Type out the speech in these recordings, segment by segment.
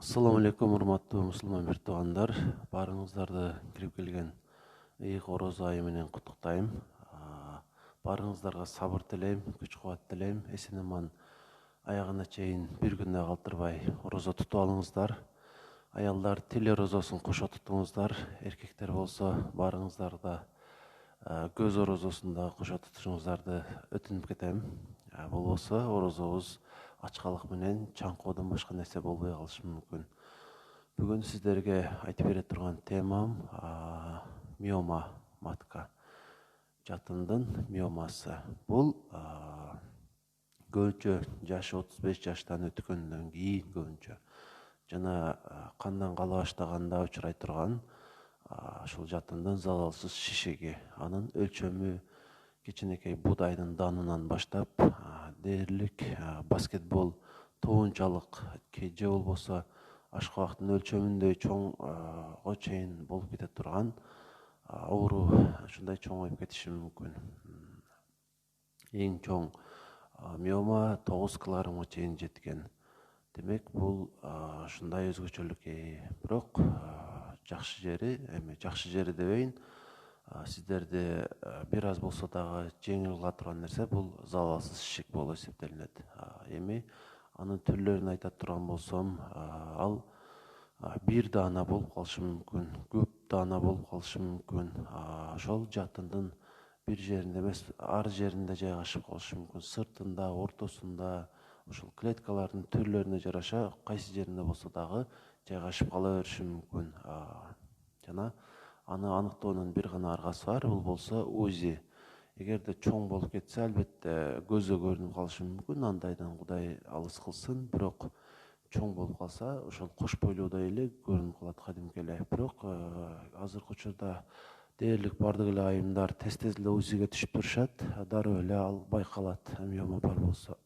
Assalamu alaikum, урматтуу мусулман бир туугандар. Баарыңыздарды кирип келген ыйык орозо айы менен куттуктайм. Баарыңыздарга сабыр тилейм, күч кубат тилейм. Эсен аман аягына чейин бир күн да калтырбай орозо тутуп алыңыздар. Аялдар тил орозосун кошо тутуңуздар. Эркектер болсо баарыңыздар да көз орозосун да кошо тутушуңуздарды өтүнүп кетем. Болбосо орозобуз ачкалык менен чаңкоодон башка нерсе болбой калышы мүмкүн. Бүгүн сиздерге айтып бере турган темам миома матка. Жатындын миомасы. Бул көбүнчө жашы 35 жаштан өткөндөн кийин көбүнчө жана кандан кала баштаганда учурай турган ушул жатындын залалсыз шишиги. Анын өлчөмү кичинекей будайдын данынан баштап дээрлик баскетбол тоончалык же болбосо ашкабактын өлчөмүндөй чоңго чейин болуп кете турган оору ушундай чоңоюп кетиши мүмкүн. Эң чоң миома 9 килограммга чейин жеткен. Демек бул ушундай өзгөчөлүк. Бирок жакшы жери дебейин, сиздерди бир аз болсо дагы жеңил кыла турган нерсе бул залалсыз шишик болуп эсептелинет. Эми анын түрлөрүн айта турган болсом, ал бир даана болуп калышы мүмкүн, көп даана болуп калышы мүмкүн. Ошол жатындын бир жеринде эмес, ар жеринде жайгашып калышы мүмкүн. Сыртында, ортосунда, ушул клеткалардын түрлөрүнө жараша кайсы жеринде болсо дагы жайгашып кала бериши мүмкүн. Жана аны аныктоонун бир гана аргасы бар, бул болсо УЗИ. Эгерде чоң болуп кетсе, албетте көзгө көрүнүп калышы мүмкүн, андайдан Кудай алыс кылсын. Бирок чоң болуп калса, ошол кош бойлуудай эле көрүнүп калат кадимки эле. Бирок азыркы учурда дээрлик бардык эле айымдар тез эле УЗИге түшүп турушат, дароо эле ал байкалат, миома бар болсо.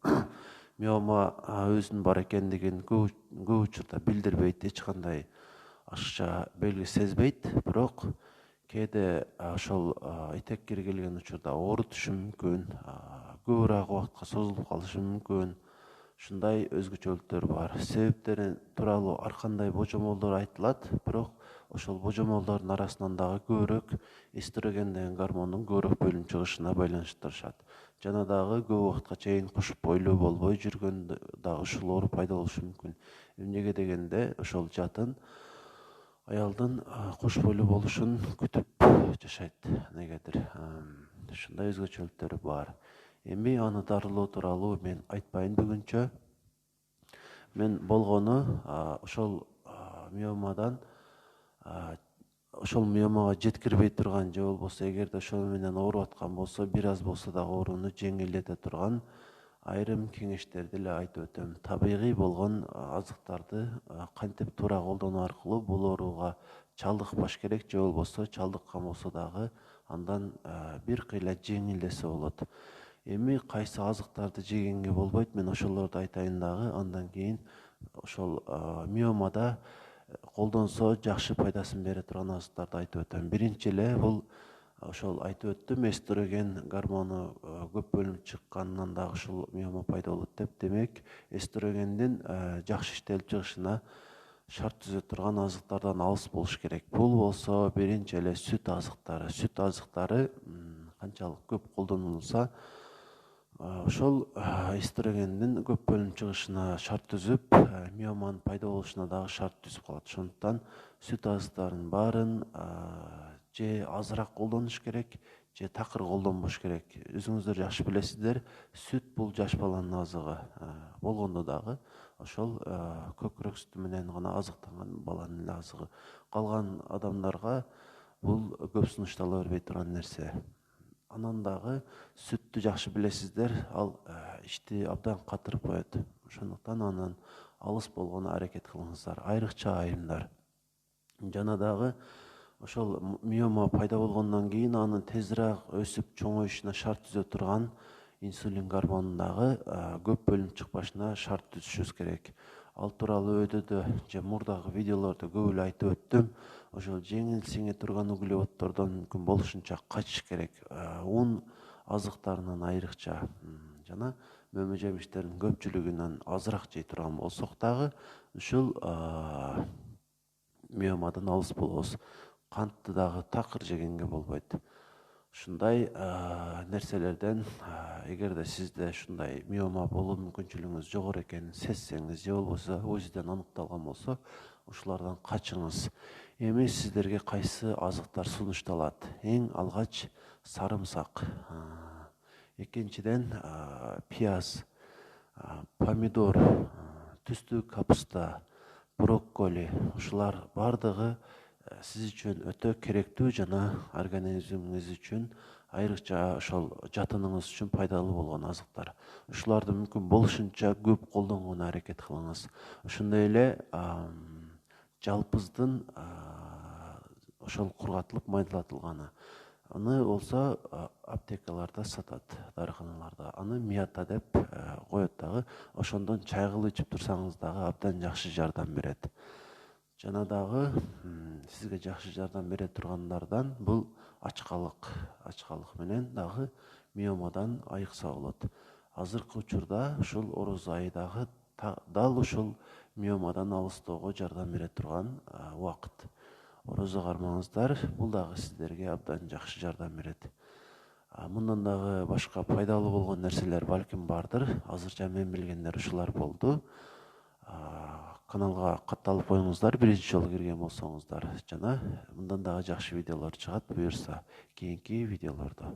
Миома өзүнүн бар экендигин көп учурда билдирбейт, эч кандай ашыкча белги сезбейт. Бирок кээде ошол этек киргилген учурда оорутушу мүмкүн, көбүрөөк убакытка созулуп калышы мүмкүн. Ушундай өзгөчөлүктөр бар. Себептери тууралуу ар кандай божомолдор айтылат, бирок ошол божомолдордун арасынан дагы көбүрөөк эстроген деген гормондун көбүрөөк бөлүнүп чыгышына байланыштырышат. Жана дагы көп убакытка чейин кош бойлуу болбой жүргөн дагы ушул оору пайда болушу мүмкүн. Эмнеге дегенде ошол жатын аялдын кош бойлуу болушун күтүп жашайт. Негедир ушундай өзгөчөлүктөрү бар. Эми аны дарылоо тууралуу мен айтпайын бүгүнчө. Мен болгону ошол миомадан ошол миомага жеткирбей турган же болбосо эгерде ошол менен ооруп аткан болсо, бир аз болсо дагы ооруну жеңилдете турган айрым кеңештерди эле айтып өтөм. Табигый болгон азыктарды кантип туура колдонуу аркылуу бул ооруга чалдыкпаш керек, же болбосо чалдыккан болсо дагы андан бир кыйла жеңилдесе болот. Эми кайсы азыктарды жегенге болбойт, мен ошолорду айтайын дагы. Андан кийин ошол миомада колдонсо жакшы пайдасын бере турган азыктарды айтып өтөм. Биринчи эле бул ошол айтып өттүм, эстроген гормону көп бөлүнүп чыкканынан дагы ушул миома пайда болот деп. Демек, эстрогендин жакшы иштелип чыгышына шарт түзө турган азыктардан алыс болуш керек. Бул болсо биринчи эле сүт азыктары. Сүт азыктары канчалык көп колдонулса, ошол эстрогендин көп бөлүнүп чыгышына шарт түзүп, миоманын пайда болушуна дагы шарт түзүп калат. Ошондуктан сүт азыктарынын баарын же азыраак колдонуш керек, же такыр колдонбош керек. Өзүңүздөр жакшы билесиздер, сүт бул жаш баланын азыгы. Болгондо дагы ошол көкүрөк сүтү менен гана азыктанган баланын эле азыгы. Калган адамдарга бул көп сунуштала бербей турган нерсе. Анан дагы сүттү жакшы билесиздер, ал ичти абдан катырып коет. Ошондуктан анан алыс болгону аракет кылыңыздар, айрыкча айымдар. Жана дагы ошол миома пайда болгондон кийин анын тезирээк өсүп чоңоюшуна шарт түзө турган инсулин гормонун дагы көп бөлүнүп чыкпашына шарт түзүшүбүз керек. Ал тууралуу өйдөдө же мурдагы видеолордо көп эле айтып өттүм. Ошол жеңил сиңе турган углеводдордон мүмкүн болушунча качыш керек. Un азыктарынан айрыкча. Жана мөмө жемиштердин көпчүлүгүнөн азыраак жей турган болсок дагы ушул миомадан алыс болобуз. Кантты дагы такыр жегенге болбойт. Ушундай нерселерден эгерде сизде ушундай миома болуу мүмкүнчүлүгүңүз жогору экенин сезсеңиз же болбосо УЗИден аныкталган болсо ушулардан качыңыз. Эми сиздерге кайсы азыктар сунушталат? Эң алгач сарымсак, экинчиден пияз, помидор, түстүү капуста, брокколи. Ушулар бардыгы сиз үчүн өтө керектүү жана организмиңиз үчүн айрыкча ошол жатыныңыз үчүн пайдалуу болгон азыктар. Ушуларды мүмкүн болушунча көп колдонгонго аракет кылыңыз. Ошондой эле жалпыздын ошол кургатылып майдалатылганы. Аны болсо аптекаларда сатат, дарыканаларда. Аны мята деп коет дагы. Ошондон чай кылып ичип турсаңыз дагы абдан жакшы жардам берет. Жана дагы сизге жакшы жардам бере тургандардан бул ачкалык менен дагы миомадан айыкса болот. Азыркы учурда ушул ороз айы дагы дал ушул миомадан алыстоого жардам бере турган убакыт. Орозо кармаңыздар, бул дагы сиздерге абдан жакшы жардам берет. Мындан дагы башка пайдалуу болгон нерселер балким бардыр. Азырча мен билгендер ушулар болду. Каналга катталып коюңуздар, биринчи жолу кирген болсоңуздар. Жана мындан дагы жакшы видеолор чыгат буюрса, кийинки видеолордо.